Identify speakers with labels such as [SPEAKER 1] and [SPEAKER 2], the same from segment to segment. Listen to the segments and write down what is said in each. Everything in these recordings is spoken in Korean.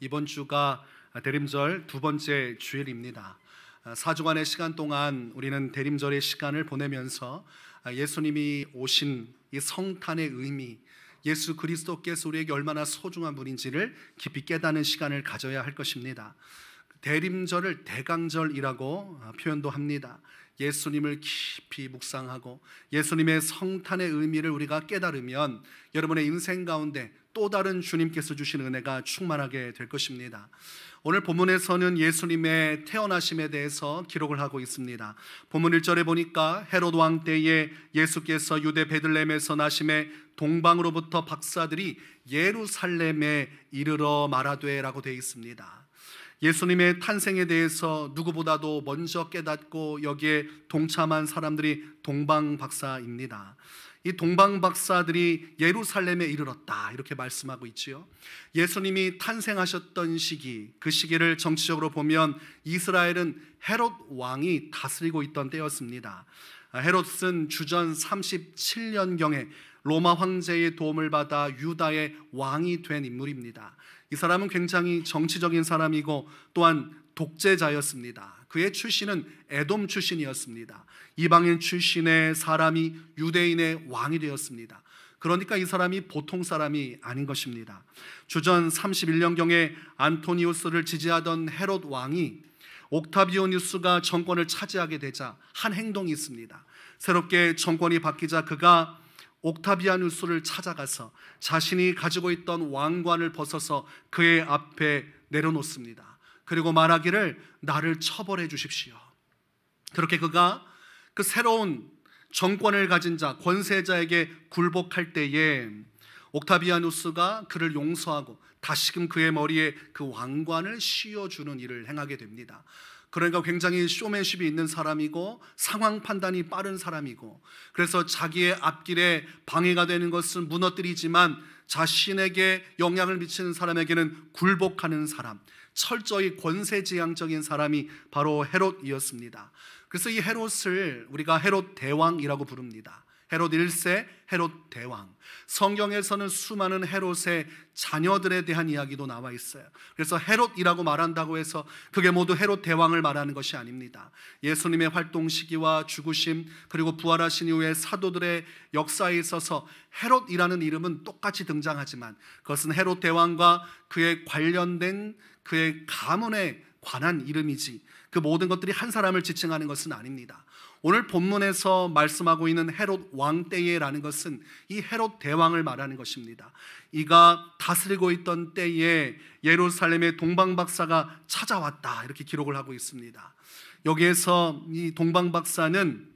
[SPEAKER 1] 이번 주가 대림절 두 번째 주일입니다. 4주간의 시간 동안 우리는 대림절의 시간을 보내면서 예수님이 오신 이 성탄의 의미, 예수 그리스도께서 우리에게 얼마나 소중한 분인지를 깊이 깨닫는 시간을 가져야 할 것입니다. 대림절을 대강절이라고 표현도 합니다. 예수님을 깊이 묵상하고 예수님의 성탄의 의미를 우리가 깨달으면 여러분의 인생 가운데 또 다른 주님께서 주신 은혜가 충만하게 될 것입니다. 오늘 본문에서는 예수님의 태어나심에 대해서 기록을 하고 있습니다. 본문 1절에 보니까 헤롯 왕 때에 예수께서 유대 베들레헴에서 나심에 동방으로부터 박사들이 예루살렘에 이르러 말하되 라고 되어 있습니다. 예수님의 탄생에 대해서 누구보다도 먼저 깨닫고 여기에 동참한 사람들이 동방박사입니다. 이 동방박사들이 예루살렘에 이르렀다 이렇게 말씀하고 있지요. 예수님이 탄생하셨던 시기, 그 시기를 정치적으로 보면 이스라엘은 헤롯 왕이 다스리고 있던 때였습니다. 헤롯은 주전 37년경에 로마 황제의 도움을 받아 유다의 왕이 된 인물입니다. 이 사람은 굉장히 정치적인 사람이고 또한 독재자였습니다. 그의 출신은 에돔 출신이었습니다. 이방인 출신의 사람이 유대인의 왕이 되었습니다. 그러니까 이 사람이 보통 사람이 아닌 것입니다. 주전 31년경에 안토니우스를 지지하던 헤롯 왕이 옥타비아누스가 정권을 차지하게 되자 한 행동이 있습니다. 새롭게 정권이 바뀌자 그가 옥타비아누스를 찾아가서 자신이 가지고 있던 왕관을 벗어서 그의 앞에 내려놓습니다. 그리고 말하기를 나를 처벌해 주십시오. 그렇게 그가 그 새로운 정권을 가진 자, 권세자에게 굴복할 때에 옥타비아누스가 그를 용서하고 다시금 그의 머리에 그 왕관을 씌워주는 일을 행하게 됩니다. 그러니까 굉장히 쇼맨십이 있는 사람이고 상황 판단이 빠른 사람이고, 그래서 자기의 앞길에 방해가 되는 것은 무너뜨리지만 자신에게 영향을 미치는 사람에게는 굴복하는 사람, 철저히 권세지향적인 사람이 바로 헤롯이었습니다. 그래서 이 헤롯을 우리가 헤롯 대왕이라고 부릅니다. 헤롯 1세, 헤롯 대왕. 성경에서는 수많은 헤롯의 자녀들에 대한 이야기도 나와 있어요. 그래서 헤롯이라고 말한다고 해서 그게 모두 헤롯 대왕을 말하는 것이 아닙니다. 예수님의 활동 시기와 죽으심 그리고 부활하신 이후의 사도들의 역사에 있어서 헤롯이라는 이름은 똑같이 등장하지만 그것은 헤롯 대왕과 그의 관련된 그의 가문에 관한 이름이지 그 모든 것들이 한 사람을 지칭하는 것은 아닙니다. 오늘 본문에서 말씀하고 있는 헤롯 왕 때에라는 것은 이 헤롯 대왕을 말하는 것입니다. 이가 다스리고 있던 때에 예루살렘의 동방박사가 찾아왔다 이렇게 기록을 하고 있습니다. 여기에서 이 동방박사는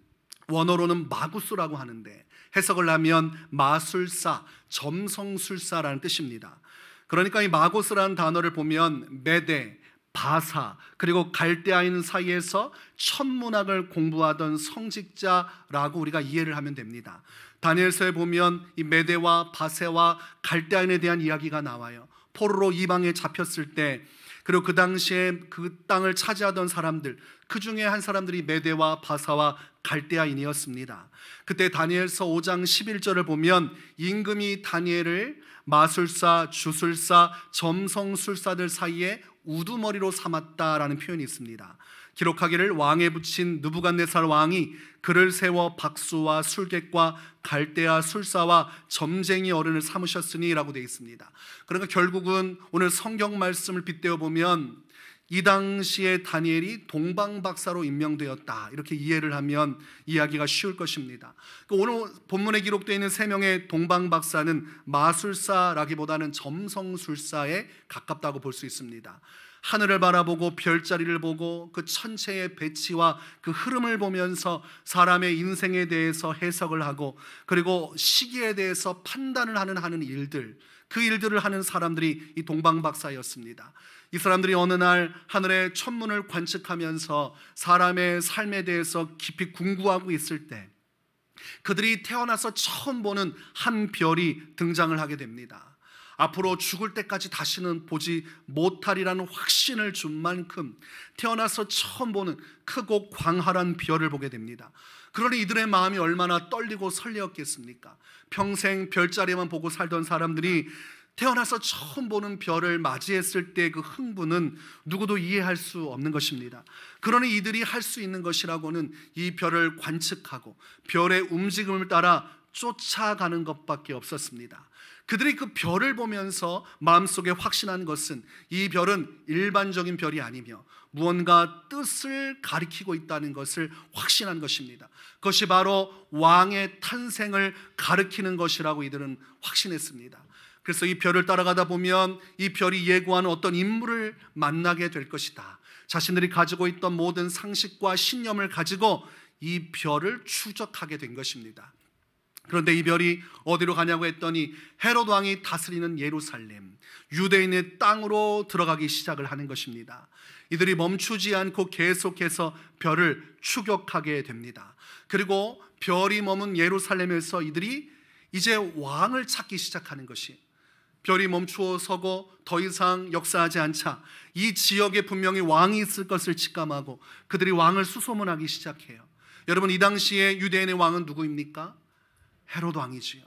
[SPEAKER 1] 원어로는 마구스라고 하는데 해석을 하면 마술사, 점성술사라는 뜻입니다. 그러니까 이 마고스라는 단어를 보면 메데, 바사 그리고 갈대아인 사이에서 천문학을 공부하던 성직자라고 우리가 이해를 하면 됩니다. 다니엘서에 보면 이 메데와 바세와 갈대아인에 대한 이야기가 나와요. 포로로 이방에 잡혔을 때 그리고 그 당시에 그 땅을 차지하던 사람들 그 중에 한 사람들이 메데와 바사와 갈대아인이었습니다. 그때 다니엘서 5장 11절을 보면 임금이 다니엘을 마술사, 주술사, 점성술사들 사이에 우두머리로 삼았다라는 표현이 있습니다. 기록하기를 왕에 붙인 느부갓네살 왕이 그를 세워 박수와 술객과 갈대아 술사와 점쟁이 어른을 삼으셨으니 라고 되어 있습니다. 그러니까 결국은 오늘 성경 말씀을 빗대어 보면 이 당시에 다니엘이 동방박사로 임명되었다 이렇게 이해를 하면 이야기가 쉬울 것입니다. 오늘 본문에 기록되어 있는 3명의 동방박사는 마술사라기보다는 점성술사에 가깝다고 볼 수 있습니다. 하늘을 바라보고 별자리를 보고 그 천체의 배치와 그 흐름을 보면서 사람의 인생에 대해서 해석을 하고 그리고 시기에 대해서 판단을 하는 일들, 그 일들을 하는 사람들이 이 동방박사였습니다. 이 사람들이 어느 날 하늘의 천문을 관측하면서 사람의 삶에 대해서 깊이 궁구하고 있을 때 그들이 태어나서 처음 보는 한 별이 등장을 하게 됩니다. 앞으로 죽을 때까지 다시는 보지 못하리라는 확신을 준 만큼 태어나서 처음 보는 크고 광활한 별을 보게 됩니다. 그러니 이들의 마음이 얼마나 떨리고 설레었겠습니까? 평생 별자리만 보고 살던 사람들이 태어나서 처음 보는 별을 맞이했을 때 그 흥분은 누구도 이해할 수 없는 것입니다. 그러니 이들이 할 수 있는 것이라고는 이 별을 관측하고 별의 움직임을 따라 쫓아가는 것밖에 없었습니다. 그들이 그 별을 보면서 마음속에 확신한 것은 이 별은 일반적인 별이 아니며 무언가 뜻을 가리키고 있다는 것을 확신한 것입니다. 그것이 바로 왕의 탄생을 가리키는 것이라고 이들은 확신했습니다. 그래서 이 별을 따라가다 보면 이 별이 예고하는 어떤 인물을 만나게 될 것이다. 자신들이 가지고 있던 모든 상식과 신념을 가지고 이 별을 추적하게 된 것입니다. 그런데 이 별이 어디로 가냐고 했더니 헤롯 왕이 다스리는 예루살렘, 유대인의 땅으로 들어가기 시작을 하는 것입니다. 이들이 멈추지 않고 계속해서 별을 추격하게 됩니다. 그리고 별이 머문 예루살렘에서 이들이 이제 왕을 찾기 시작하는 것이, 별이 멈추어 서고 더 이상 역사하지 않자 이 지역에 분명히 왕이 있을 것을 직감하고 그들이 왕을 수소문하기 시작해요. 여러분, 이 당시에 유대인의 왕은 누구입니까? 헤롯 왕이지요.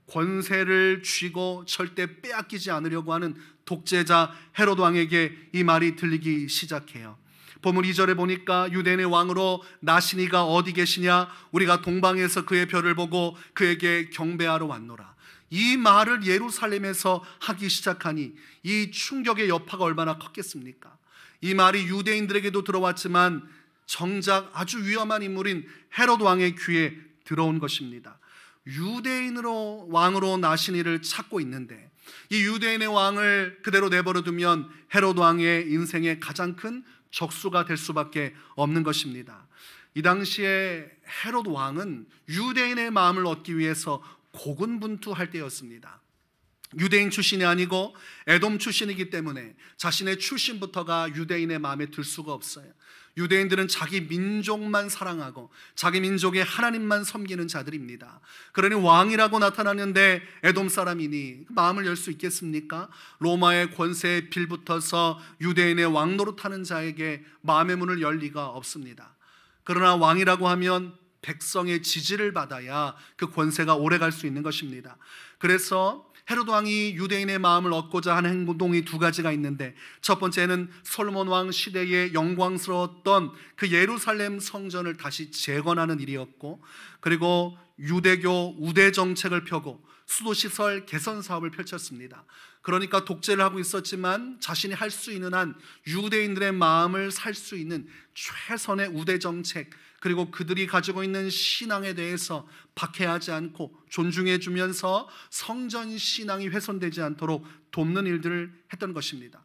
[SPEAKER 1] 권세를 쥐고 절대 빼앗기지 않으려고 하는 독재자 헤롯 왕에게 이 말이 들리기 시작해요. 본문 2절에 보니까 유대인의 왕으로 나시니가 어디 계시냐? 우리가 동방에서 그의 별을 보고 그에게 경배하러 왔노라. 이 말을 예루살렘에서 하기 시작하니 이 충격의 여파가 얼마나 컸겠습니까? 이 말이 유대인들에게도 들어왔지만 정작 아주 위험한 인물인 헤롯 왕의 귀에 들어온 것입니다. 유대인으로 왕으로 나시니를 찾고 있는데 이 유대인의 왕을 그대로 내버려 두면 헤롯 왕의 인생의 가장 큰 적수가 될 수밖에 없는 것입니다. 이 당시에 헤롯 왕은 유대인의 마음을 얻기 위해서 고군분투할 때였습니다. 유대인 출신이 아니고 에돔 출신이기 때문에 자신의 출신부터가 유대인의 마음에 들 수가 없어요. 유대인들은 자기 민족만 사랑하고 자기 민족의 하나님만 섬기는 자들입니다. 그러니 왕이라고 나타나는데 에돔 사람이니 마음을 열 수 있겠습니까? 로마의 권세에 빌붙어서 유대인의 왕 노릇하는 자에게 마음의 문을 열 리가 없습니다. 그러나 왕이라고 하면 백성의 지지를 받아야 그 권세가 오래 갈 수 있는 것입니다. 그래서 헤롯 왕이 유대인의 마음을 얻고자 하는 행동이 두 가지가 있는데, 첫 번째는 솔로몬 왕 시대에 영광스러웠던 그 예루살렘 성전을 다시 재건하는 일이었고, 그리고 유대교 우대 정책을 펴고 수도시설 개선 사업을 펼쳤습니다. 그러니까 독재를 하고 있었지만 자신이 할 수 있는 한 유대인들의 마음을 살 수 있는 최선의 우대 정책, 그리고 그들이 가지고 있는 신앙에 대해서 박해하지 않고 존중해 주면서 성전 신앙이 훼손되지 않도록 돕는 일들을 했던 것입니다.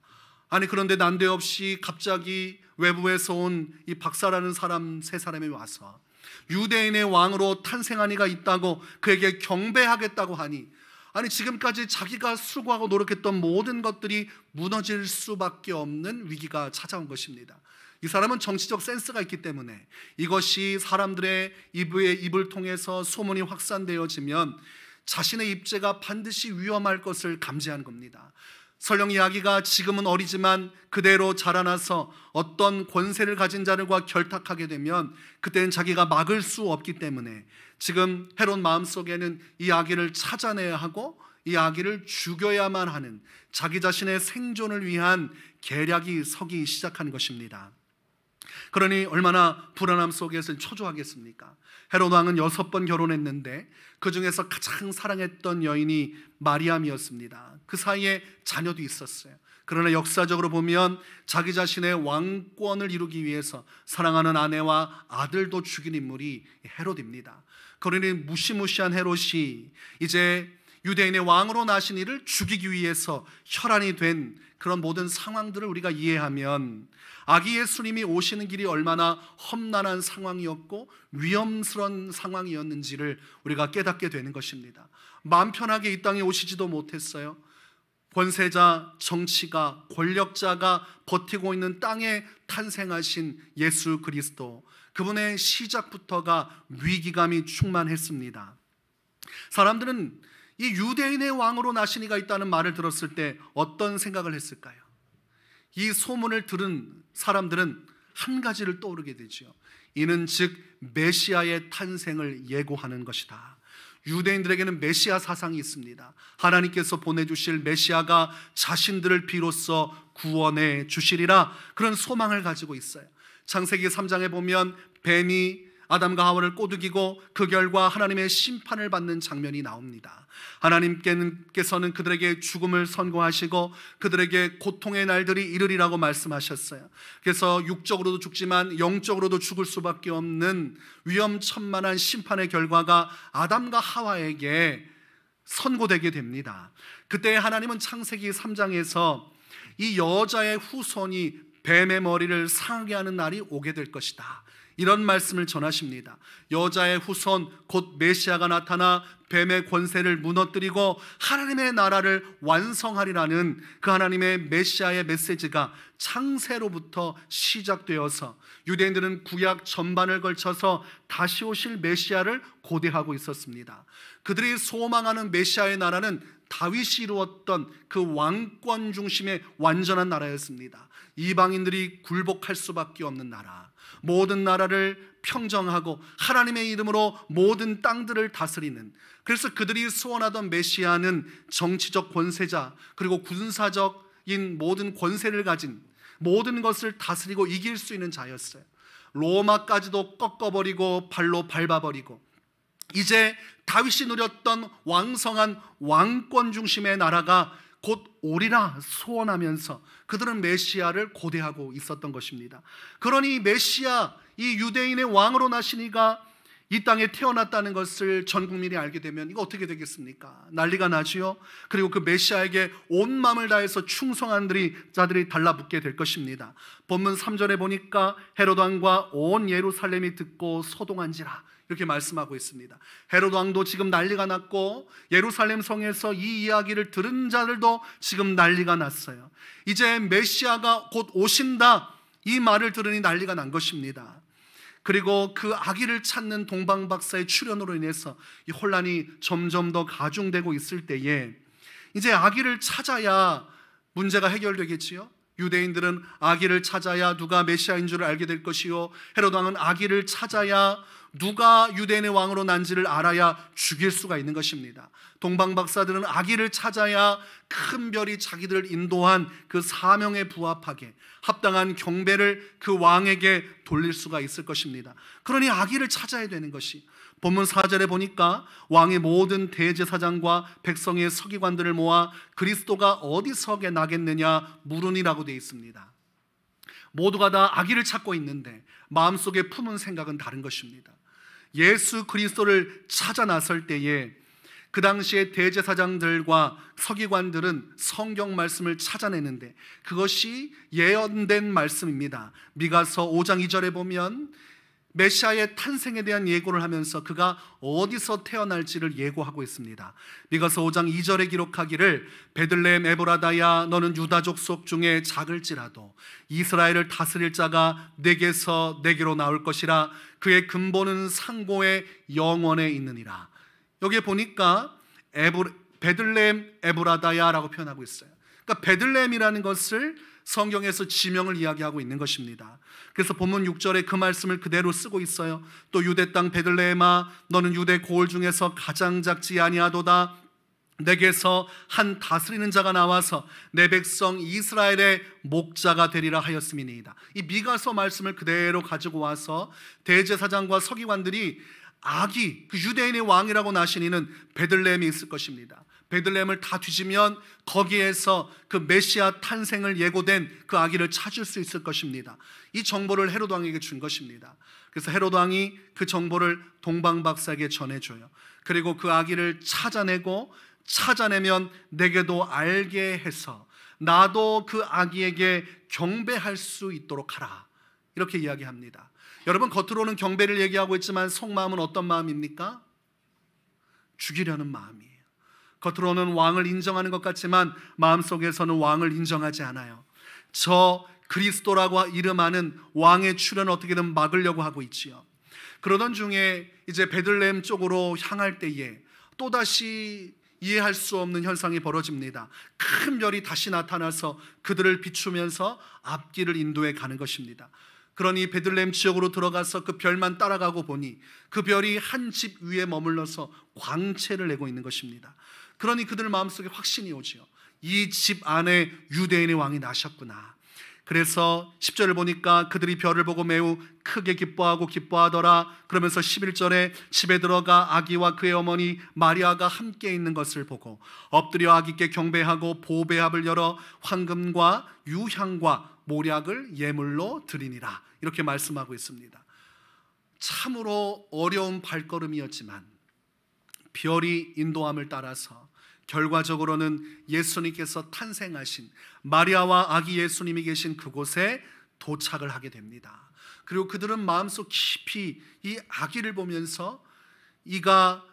[SPEAKER 1] 아니, 그런데 난데없이 갑자기 외부에서 온 이 박사라는 사람 세 사람이 와서 유대인의 왕으로 탄생한 이가 있다고 그에게 경배하겠다고 하니, 아니 지금까지 자기가 수고하고 노력했던 모든 것들이 무너질 수밖에 없는 위기가 찾아온 것입니다. 이 사람은 정치적 센스가 있기 때문에 이것이 사람들의 입을 통해서 소문이 확산되어지면 자신의 입제가 반드시 위험할 것을 감지한 겁니다. 설령 이야기가 지금은 어리지만 그대로 자라나서 어떤 권세를 가진 자들과 결탁하게 되면 그때는 자기가 막을 수 없기 때문에 지금 헤롯 마음속에는 이 아기를 찾아내야 하고 이 아기를 죽여야만 하는 자기 자신의 생존을 위한 계략이 서기 시작한 것입니다. 그러니 얼마나 불안함 속에서 초조하겠습니까? 헤롯 왕은 6번 결혼했는데 그 중에서 가장 사랑했던 여인이 마리암이었습니다. 그 사이에 자녀도 있었어요. 그러나 역사적으로 보면 자기 자신의 왕권을 이루기 위해서 사랑하는 아내와 아들도 죽인 인물이 헤롯입니다. 그러니 무시무시한 헤롯이 이제 유대인의 왕으로 나신 이를 죽이기 위해서 혈안이 된 그런 모든 상황들을 우리가 이해하면 아기 예수님이 오시는 길이 얼마나 험난한 상황이었고 위험스러운 상황이었는지를 우리가 깨닫게 되는 것입니다. 마음 편하게 이 땅에 오시지도 못했어요. 권세자, 정치가, 권력자가 버티고 있는 땅에 탄생하신 예수 그리스도, 그분의 시작부터가 위기감이 충만했습니다. 사람들은 이 유대인의 왕으로 나신 이가 있다는 말을 들었을 때 어떤 생각을 했을까요? 이 소문을 들은 사람들은 한 가지를 떠오르게 되죠. 이는 즉 메시아의 탄생을 예고하는 것이다. 유대인들에게는 메시아 사상이 있습니다. 하나님께서 보내주실 메시아가 자신들을 비로소 구원해 주시리라, 그런 소망을 가지고 있어요. 창세기 3장에 보면 뱀이 아담과 하와를 꼬드기고 그 결과 하나님의 심판을 받는 장면이 나옵니다. 하나님께서는 그들에게 죽음을 선고하시고 그들에게 고통의 날들이 이르리라고 말씀하셨어요. 그래서 육적으로도 죽지만 영적으로도 죽을 수밖에 없는 위험천만한 심판의 결과가 아담과 하와에게 선고되게 됩니다. 그때 하나님은 창세기 3장에서 이 여자의 후손이 뱀의 머리를 상하게 하는 날이 오게 될 것이다, 이런 말씀을 전하십니다. 여자의 후손 곧 메시아가 나타나 뱀의 권세를 무너뜨리고 하나님의 나라를 완성하리라는 그 하나님의 메시아의 메시지가 창세로부터 시작되어서 유대인들은 구약 전반을 걸쳐서 다시 오실 메시아를 고대하고 있었습니다. 그들이 소망하는 메시아의 나라는 다윗이 이루었던 그 왕권 중심의 완전한 나라였습니다. 이방인들이 굴복할 수밖에 없는 나라, 모든 나라를 평정하고 하나님의 이름으로 모든 땅들을 다스리는, 그래서 그들이 소원하던 메시아는 정치적 권세자 그리고 군사적인 모든 권세를 가진, 모든 것을 다스리고 이길 수 있는 자였어요. 로마까지도 꺾어버리고 발로 밟아버리고 이제 다윗이 누렸던 왕성한 왕권 중심의 나라가 곧 오리라 소원하면서 그들은 메시아를 고대하고 있었던 것입니다. 그러니 메시아, 이 유대인의 왕으로 나신 이가 이 땅에 태어났다는 것을 전 국민이 알게 되면 이거 어떻게 되겠습니까? 난리가 나지요. 그리고 그 메시아에게 온 마음을 다해서 충성한 자들이 달라붙게 될 것입니다. 본문 3절에 보니까 헤롯 왕과 온 예루살렘이 듣고 소동한지라, 이렇게 말씀하고 있습니다. 헤롯 왕도 지금 난리가 났고 예루살렘 성에서 이 이야기를 들은 자들도 지금 난리가 났어요. 이제 메시아가 곧 오신다, 이 말을 들으니 난리가 난 것입니다. 그리고 그 아기를 찾는 동방박사의 출현으로 인해서 이 혼란이 점점 더 가중되고 있을 때에 이제 아기를 찾아야 문제가 해결되겠지요. 유대인들은 아기를 찾아야 누가 메시아인 줄 알게 될 것이요, 헤롯 왕은 아기를 찾아야 누가 유대인의 왕으로 난지를 알아야 죽일 수가 있는 것입니다. 동방박사들은 아기를 찾아야 큰 별이 자기들을 인도한 그 사명에 부합하게 합당한 경배를 그 왕에게 돌릴 수가 있을 것입니다. 그러니 아기를 찾아야 되는 것이, 본문 4절에 보니까 왕의 모든 대제사장과 백성의 서기관들을 모아 그리스도가 어디서 나겠느냐 물으니라고 되어 있습니다. 모두가 다 아기를 찾고 있는데 마음속에 품은 생각은 다른 것입니다. 예수 그리스도를 찾아 나설 때에 그 당시에 대제사장들과 서기관들은 성경 말씀을 찾아내는데 그것이 예언된 말씀입니다. 미가서 5장 2절에 보면 메시아의 탄생에 대한 예고를 하면서 그가 어디서 태어날지를 예고하고 있습니다. 미가서 5장 2절에 기록하기를 베들레헴 에브라다야 너는 유다 족속 중에 작을지라도 이스라엘을 다스릴 자가 내게서 내게로 나올 것이라 그의 근본은 상고의 영원에 있느니라. 여기에 보니까 베들레헴 에브라다야라고 표현하고 있어요. 그러니까 베들레헴이라는 것을 성경에서 지명을 이야기하고 있는 것입니다. 그래서 본문 6절에 그 말씀을 그대로 쓰고 있어요. 또 유대 땅 베들레헴아 너는 유대 고을 중에서 가장 작지 아니하도다. 내게서 한 다스리는 자가 나와서 내 백성 이스라엘의 목자가 되리라 하였음이니이다. 이 미가서 말씀을 그대로 가지고 와서 대제사장과 서기관들이 아기, 그 유대인의 왕이라고 나신 이는 베들레헴에 있을 것입니다. 베들레헴을 다 뒤지면 거기에서 그 메시아 탄생을 예고된 그 아기를 찾을 수 있을 것입니다. 이 정보를 헤롯 왕에게 준 것입니다. 그래서 헤롯 왕이 그 정보를 동방박사에게 전해줘요. 그리고 그 아기를 찾아내면 내게도 알게 해서 나도 그 아기에게 경배할 수 있도록 하라, 이렇게 이야기합니다. 여러분, 겉으로는 경배를 얘기하고 있지만 속마음은 어떤 마음입니까? 죽이려는 마음이에요. 겉으로는 왕을 인정하는 것 같지만 마음속에서는 왕을 인정하지 않아요. 저 그리스도라고 이름하는 왕의 출현을 어떻게든 막으려고 하고 있지요. 그러던 중에 이제 베들레헴 쪽으로 향할 때에 또다시 이해할 수 없는 현상이 벌어집니다. 큰 별이 다시 나타나서 그들을 비추면서 앞길을 인도해 가는 것입니다. 그러니 베들레헴 지역으로 들어가서 그 별만 따라가고 보니 그 별이 한 집 위에 머물러서 광채를 내고 있는 것입니다. 그러니 그들 마음속에 확신이 오지요. 이 집 안에 유대인의 왕이 나셨구나. 그래서 10절을 보니까 그들이 별을 보고 매우 크게 기뻐하더라. 그러면서 11절에 집에 들어가 아기와 그의 어머니 마리아가 함께 있는 것을 보고 엎드려 아기께 경배하고 보배합을 열어 황금과 유향과 모략을 예물로 드리니라. 이렇게 말씀하고 있습니다. 참으로 어려운 발걸음이었지만 별이 인도함을 따라서 결과적으로는 예수님께서 탄생하신 마리아와 아기 예수님이 계신 그곳에 도착을 하게 됩니다. 그리고 그들은 마음속 깊이 이 아기를 보면서 이가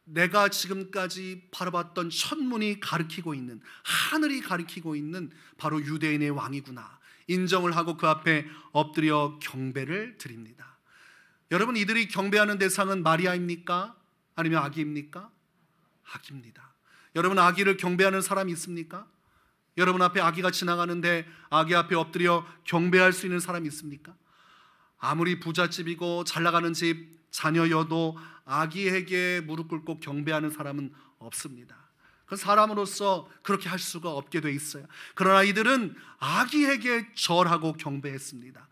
[SPEAKER 1] 내가 지금까지 바라봤던 천문이 가리키고 있는, 하늘이 가리키고 있는 바로 유대인의 왕이구나 인정을 하고 그 앞에 엎드려 경배를 드립니다. 여러분, 이들이 경배하는 대상은 마리아입니까? 아니면 아기입니까? 아기입니다. 여러분, 아기를 경배하는 사람이 있습니까? 여러분 앞에 아기가 지나가는데 아기 앞에 엎드려 경배할 수 있는 사람이 있습니까? 아무리 부잣집이고 잘나가는 집 자녀여도 아기에게 무릎 꿇고 경배하는 사람은 없습니다. 그 사람으로서 그렇게 할 수가 없게 돼 있어요. 그러나 이들은 아기에게 절하고 경배했습니다.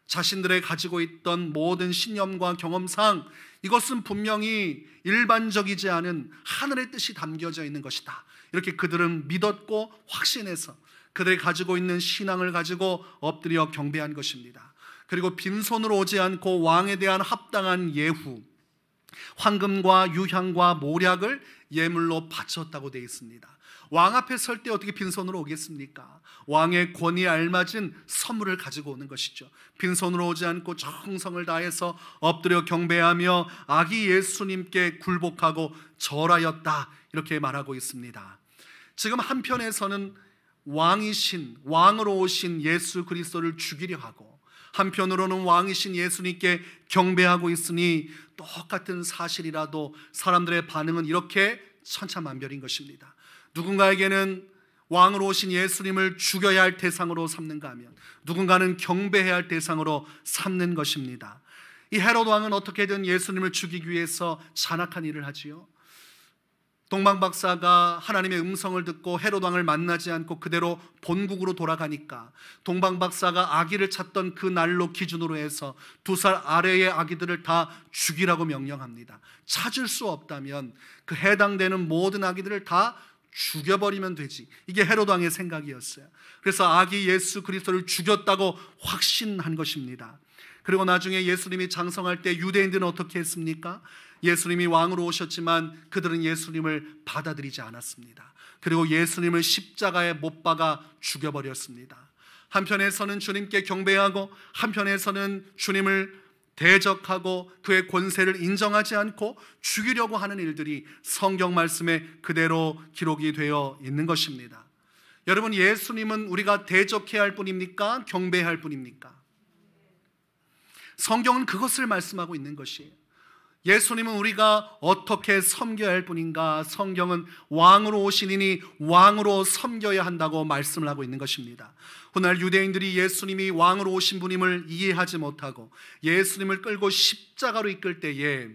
[SPEAKER 1] 자신들의 가지고 있던 모든 신념과 경험상 이것은 분명히 일반적이지 않은 하늘의 뜻이 담겨져 있는 것이다. 이렇게 그들은 믿었고 확신해서 그들이 가지고 있는 신앙을 가지고 엎드려 경배한 것입니다. 그리고 빈손으로 오지 않고 왕에 대한 합당한 예후, 황금과 유향과 모략을 예물로 바쳤다고 되어 있습니다. 왕 앞에 설 때 어떻게 빈손으로 오겠습니까? 왕의 권위에 알맞은 선물을 가지고 오는 것이죠. 빈손으로 오지 않고 정성을 다해서 엎드려 경배하며 아기 예수님께 굴복하고 절하였다, 이렇게 말하고 있습니다. 지금 한편에서는 왕으로 오신 예수 그리스도를 죽이려 하고, 한편으로는 왕이신 예수님께 경배하고 있으니 똑같은 사실이라도 사람들의 반응은 이렇게 천차만별인 것입니다. 누군가에게는 왕으로 오신 예수님을 죽여야 할 대상으로 삼는가 하면 누군가는 경배해야 할 대상으로 삼는 것입니다. 이 헤롯 왕은 어떻게든 예수님을 죽이기 위해서 잔악한 일을 하지요. 동방 박사가 하나님의 음성을 듣고 헤롯 왕을 만나지 않고 그대로 본국으로 돌아가니까 동방 박사가 아기를 찾던 그 날로 기준으로 해서 2살 아래의 아기들을 다 죽이라고 명령합니다. 찾을 수 없다면 그 해당되는 모든 아기들을 다 죽여버리면 되지. 이게 헤롯 왕의 생각이었어요. 그래서 아기 예수 그리스도를 죽였다고 확신한 것입니다. 그리고 나중에 예수님이 장성할 때 유대인들은 어떻게 했습니까? 예수님이 왕으로 오셨지만 그들은 예수님을 받아들이지 않았습니다. 그리고 예수님을 십자가에 못 박아 죽여버렸습니다. 한편에서는 주님께 경배하고 한편에서는 주님을 대적하고 그의 권세를 인정하지 않고 죽이려고 하는 일들이 성경 말씀에 그대로 기록이 되어 있는 것입니다. 여러분, 예수님은 우리가 대적해야 할 분입니까? 경배해야 할 분입니까? 성경은 그것을 말씀하고 있는 것이에요. 예수님은 우리가 어떻게 섬겨야 할 분인가? 성경은 왕으로 오시니 왕으로 섬겨야 한다고 말씀을 하고 있는 것입니다. 훗날 유대인들이 예수님이 왕으로 오신 분임을 이해하지 못하고 예수님을 끌고 십자가로 이끌 때에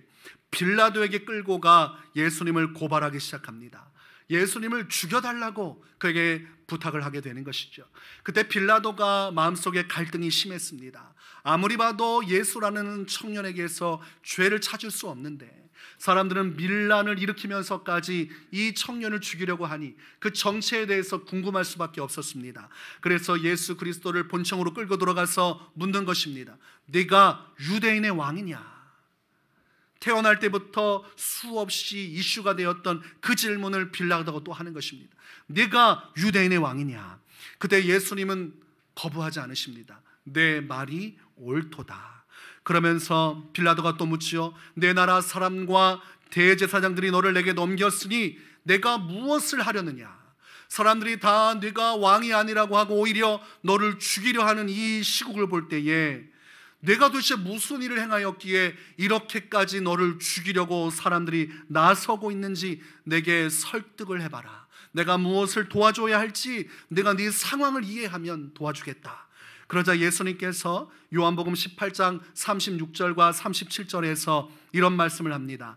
[SPEAKER 1] 빌라도에게 끌고 가 예수님을 고발하기 시작합니다. 예수님을 죽여달라고 그에게 부탁을 하게 되는 것이죠. 그때 빌라도가 마음속에 갈등이 심했습니다. 아무리 봐도 예수라는 청년에게서 죄를 찾을 수 없는데 사람들은 밀란을 일으키면서까지 이 청년을 죽이려고 하니 그 정체에 대해서 궁금할 수밖에 없었습니다. 그래서 예수 그리스도를 본청으로 끌고 들어가서 묻는 것입니다. 네가 유대인의 왕이냐? 태어날 때부터 수없이 이슈가 되었던 그 질문을 빌라도가 또 하는 것입니다. 네가 유대인의 왕이냐? 그때 예수님은 거부하지 않으십니다. 내 말이 옳도다. 그러면서 빌라도가 또 묻지요. 내 나라 사람과 대제사장들이 너를 내게 넘겼으니 내가 무엇을 하려느냐? 사람들이 다 네가 왕이 아니라고 하고 오히려 너를 죽이려 하는 이 시국을 볼 때에 내가 도대체 무슨 일을 행하였기에 이렇게까지 너를 죽이려고 사람들이 나서고 있는지 내게 설득을 해봐라. 내가 무엇을 도와줘야 할지 내가 네 상황을 이해하면 도와주겠다. 그러자 예수님께서 요한복음 18장 36절과 37절에서 이런 말씀을 합니다.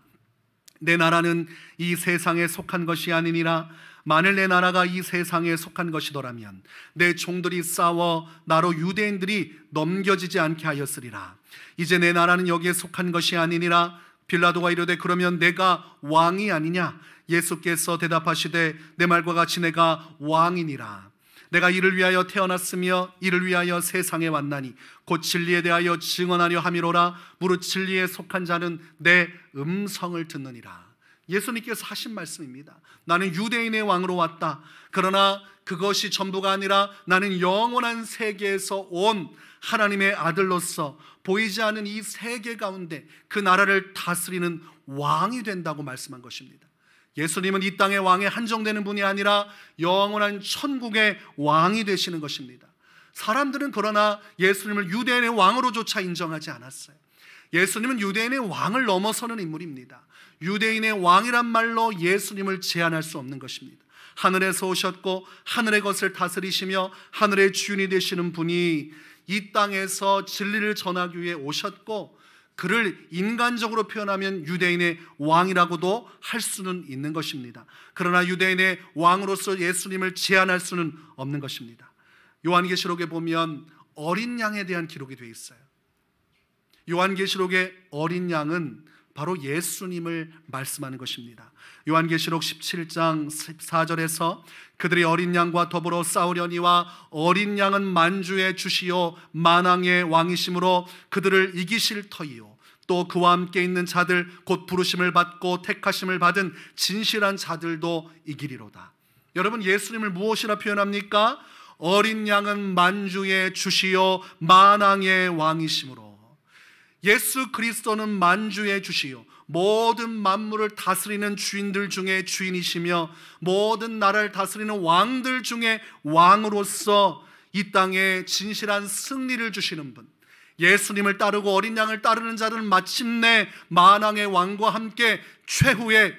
[SPEAKER 1] 내 나라는 이 세상에 속한 것이 아니니라. 만일 내 나라가 이 세상에 속한 것이더라면 내 종들이 싸워 나로 유대인들이 넘겨지지 않게 하였으리라. 이제 내 나라는 여기에 속한 것이 아니니라. 빌라도가 이르되 그러면 내가 왕이 아니냐? 예수께서 대답하시되 내 말과 같이 내가 왕이니라. 내가 이를 위하여 태어났으며 이를 위하여 세상에 왔나니 곧 진리에 대하여 증언하려 함이로라. 무릇 진리에 속한 자는 내 음성을 듣느니라. 예수님께서 하신 말씀입니다. 나는 유대인의 왕으로 왔다. 그러나 그것이 전부가 아니라 나는 영원한 세계에서 온 하나님의 아들로서 보이지 않는 이 세계 가운데 그 나라를 다스리는 왕이 된다고 말씀한 것입니다. 예수님은 이 땅의 왕에 한정되는 분이 아니라 영원한 천국의 왕이 되시는 것입니다. 사람들은 그러나 예수님을 유대인의 왕으로조차 인정하지 않았어요. 예수님은 유대인의 왕을 넘어서는 인물입니다. 유대인의 왕이란 말로 예수님을 제한할 수 없는 것입니다. 하늘에서 오셨고 하늘의 것을 다스리시며 하늘의 주인이 되시는 분이 이 땅에서 진리를 전하기 위해 오셨고, 그를 인간적으로 표현하면 유대인의 왕이라고도 할 수는 있는 것입니다. 그러나 유대인의 왕으로서 예수님을 제한할 수는 없는 것입니다. 요한계시록에 보면 어린 양에 대한 기록이 되어 있어요. 요한계시록의 어린 양은 바로 예수님을 말씀하는 것입니다. 요한계시록 17장 14절에서 그들이 어린 양과 더불어 싸우려니와 어린 양은 만주의 주시요 만왕의 왕이심으로 그들을 이기실 터이요 또 그와 함께 있는 자들 곧 부르심을 받고 택하심을 받은 진실한 자들도 이기리로다. 여러분, 예수님을 무엇이라 표현합니까? 어린 양은 만주의 주시요 만왕의 왕이심으로. 예수 그리스도는 만주의 주시요 모든 만물을 다스리는 주인들 중에 주인이시며 모든 나라를 다스리는 왕들 중에 왕으로서 이 땅에 진실한 승리를 주시는 분, 예수님을 따르고 어린 양을 따르는 자들은 마침내 만왕의 왕과 함께 최후의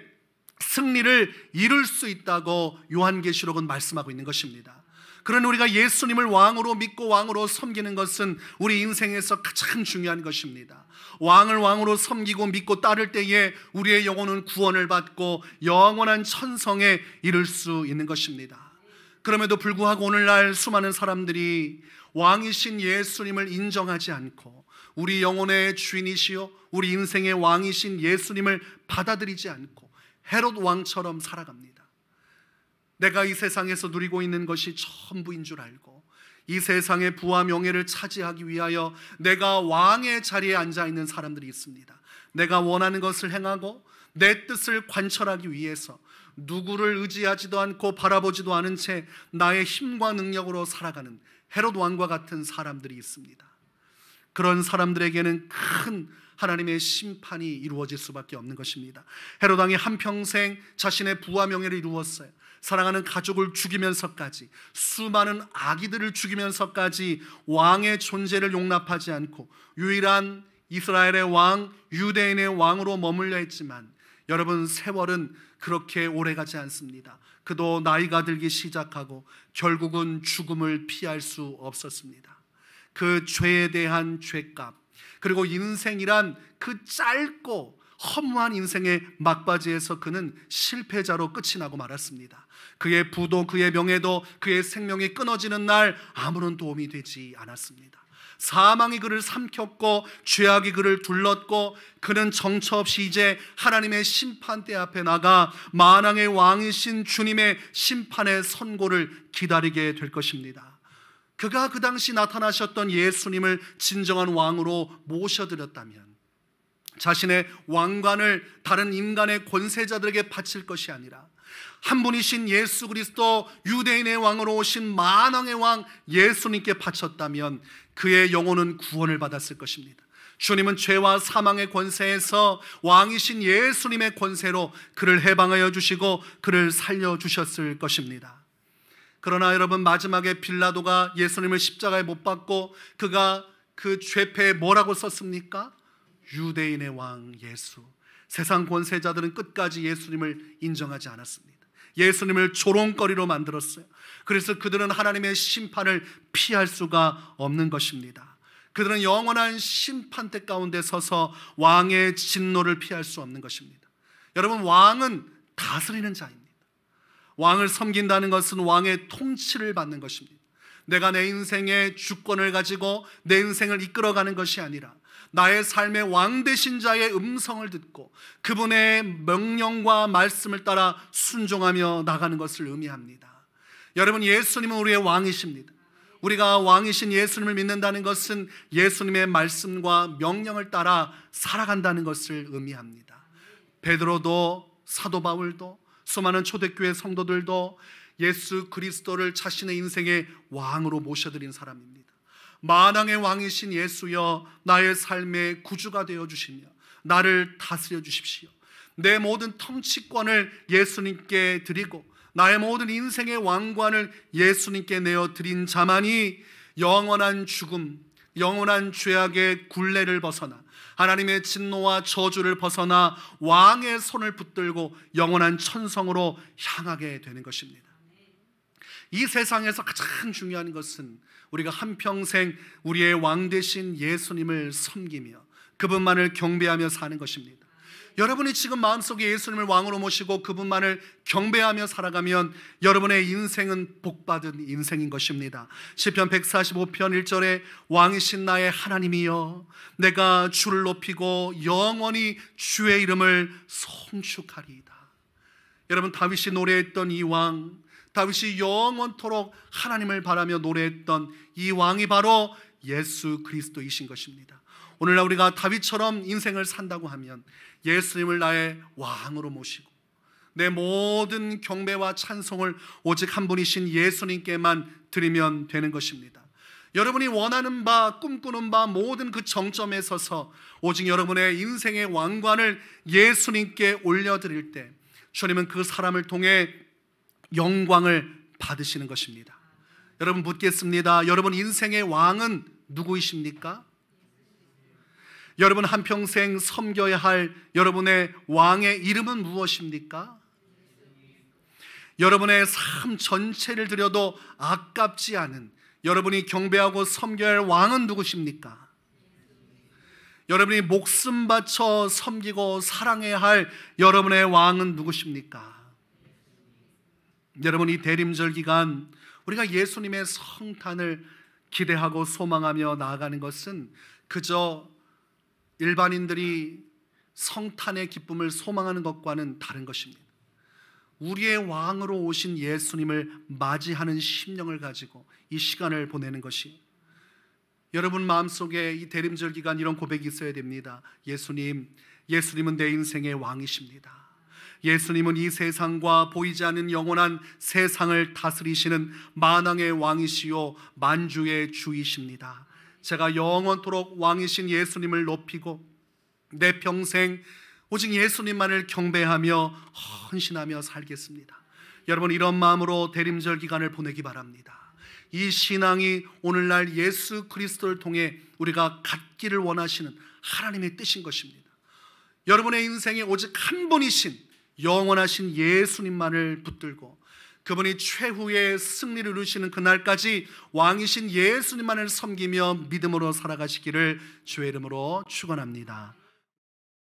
[SPEAKER 1] 승리를 이룰 수 있다고 요한계시록은 말씀하고 있는 것입니다. 그러나 우리가 예수님을 왕으로 믿고 왕으로 섬기는 것은 우리 인생에서 가장 중요한 것입니다. 왕을 왕으로 섬기고 믿고 따를 때에 우리의 영혼은 구원을 받고 영원한 천성에 이를 수 있는 것입니다. 그럼에도 불구하고 오늘날 수많은 사람들이 왕이신 예수님을 인정하지 않고 우리 영혼의 주인이시요 우리 인생의 왕이신 예수님을 받아들이지 않고 헤롯 왕처럼 살아갑니다. 내가 이 세상에서 누리고 있는 것이 전부인 줄 알고 이 세상의 부와 명예를 차지하기 위하여 내가 왕의 자리에 앉아 있는 사람들이 있습니다. 내가 원하는 것을 행하고 내 뜻을 관철하기 위해서 누구를 의지하지도 않고 바라보지도 않은 채 나의 힘과 능력으로 살아가는 헤롯 왕과 같은 사람들이 있습니다. 그런 사람들에게는 큰 하나님의 심판이 이루어질 수밖에 없는 것입니다. 헤롯 왕이 한평생 자신의 부와 명예를 이루었어요. 사랑하는 가족을 죽이면서까지 수많은 아기들을 죽이면서까지 왕의 존재를 용납하지 않고 유일한 이스라엘의 왕, 유대인의 왕으로 머물려 했지만 여러분, 세월은 그렇게 오래가지 않습니다. 그도 나이가 들기 시작하고 결국은 죽음을 피할 수 없었습니다. 그 죄에 대한 죄값, 그리고 인생이란 그 짧고 허무한 인생의 막바지에서 그는 실패자로 끝이 나고 말았습니다. 그의 부도 그의 명예도 그의 생명이 끊어지는 날 아무런 도움이 되지 않았습니다. 사망이 그를 삼켰고 죄악이 그를 둘렀고 그는 정처 없이 이제 하나님의 심판대 앞에 나가 만왕의 왕이신 주님의 심판의 선고를 기다리게 될 것입니다. 그가 그 당시 나타나셨던 예수님을 진정한 왕으로 모셔드렸다면 자신의 왕관을 다른 인간의 권세자들에게 바칠 것이 아니라 한 분이신 예수 그리스도 유대인의 왕으로 오신 만왕의 왕 예수님께 바쳤다면 그의 영혼은 구원을 받았을 것입니다. 주님은 죄와 사망의 권세에서 왕이신 예수님의 권세로 그를 해방하여 주시고 그를 살려주셨을 것입니다. 그러나 여러분, 마지막에 빌라도가 예수님을 십자가에 못 박고 그가 그 죄패에 뭐라고 썼습니까? 유대인의 왕 예수. 세상 권세자들은 끝까지 예수님을 인정하지 않았습니다. 예수님을 조롱거리로 만들었어요. 그래서 그들은 하나님의 심판을 피할 수가 없는 것입니다. 그들은 영원한 심판대 가운데 서서 왕의 진노를 피할 수 없는 것입니다. 여러분, 왕은 다스리는 자입니다. 왕을 섬긴다는 것은 왕의 통치를 받는 것입니다. 내가 내 인생의 주권을 가지고 내 인생을 이끌어가는 것이 아니라 나의 삶의 왕 되신 자의 음성을 듣고 그분의 명령과 말씀을 따라 순종하며 나가는 것을 의미합니다. 여러분, 예수님은 우리의 왕이십니다. 우리가 왕이신 예수님을 믿는다는 것은 예수님의 말씀과 명령을 따라 살아간다는 것을 의미합니다. 베드로도 사도 바울도 수많은 초대교회 성도들도 예수 그리스도를 자신의 인생의 왕으로 모셔드린 사람입니다. 만왕의 왕이신 예수여, 나의 삶의 구주가 되어주시며 나를 다스려 주십시오. 내 모든 통치권을 예수님께 드리고 나의 모든 인생의 왕관을 예수님께 내어드린 자만이 영원한 죽음, 영원한 죄악의 굴레를 벗어나 하나님의 진노와 저주를 벗어나 왕의 손을 붙들고 영원한 천성으로 향하게 되는 것입니다. 이 세상에서 가장 중요한 것은 우리가 한평생 우리의 왕 되신 예수님을 섬기며 그분만을 경배하며 사는 것입니다. 여러분이 지금 마음속에 예수님을 왕으로 모시고 그분만을 경배하며 살아가면 여러분의 인생은 복받은 인생인 것입니다. 시편 145편 1절에 왕이신 나의 하나님이여, 내가 주를 높이고 영원히 주의 이름을 송축하리이다. 여러분, 다윗이 노래했던 이 왕, 다윗이 영원토록 하나님을 바라며 노래했던 이 왕이 바로 예수 그리스도이신 것입니다. 오늘날 우리가 다윗처럼 인생을 산다고 하면 예수님을 나의 왕으로 모시고 내 모든 경배와 찬송을 오직 한 분이신 예수님께만 드리면 되는 것입니다. 여러분이 원하는 바, 꿈꾸는 바 모든 그 정점에 서서 오직 여러분의 인생의 왕관을 예수님께 올려드릴 때 주님은 그 사람을 통해 영광을 받으시는 것입니다. 여러분, 묻겠습니다. 여러분 인생의 왕은 누구이십니까? 여러분 한평생 섬겨야 할 여러분의 왕의 이름은 무엇입니까? 여러분의 삶 전체를 드려도 아깝지 않은 여러분이 경배하고 섬겨야 할 왕은 누구십니까? 여러분이 목숨 바쳐 섬기고 사랑해야 할 여러분의 왕은 누구십니까? 여러분, 이 대림절 기간 우리가 예수님의 성탄을 기대하고 소망하며 나아가는 것은 그저 일반인들이 성탄의 기쁨을 소망하는 것과는 다른 것입니다. 우리의 왕으로 오신 예수님을 맞이하는 심령을 가지고 이 시간을 보내는 것이, 여러분 마음속에 이 대림절 기간 이런 고백이 있어야 됩니다. 예수님은 내 인생의 왕이십니다. 예수님은 이 세상과 보이지 않는 영원한 세상을 다스리시는 만왕의 왕이시요 만주의 주이십니다. 제가 영원토록 왕이신 예수님을 높이고 내 평생 오직 예수님만을 경배하며 헌신하며 살겠습니다. 여러분, 이런 마음으로 대림절 기간을 보내기 바랍니다. 이 신앙이 오늘날 예수 그리스도를 통해 우리가 갖기를 원하시는 하나님의 뜻인 것입니다. 여러분의 인생에 오직 한 분이신 영원하신 예수님만을 붙들고 그분이 최후의 승리를 이루시는 그날까지 왕이신 예수님만을 섬기며 믿음으로 살아가시기를 주의 이름으로 축원합니다.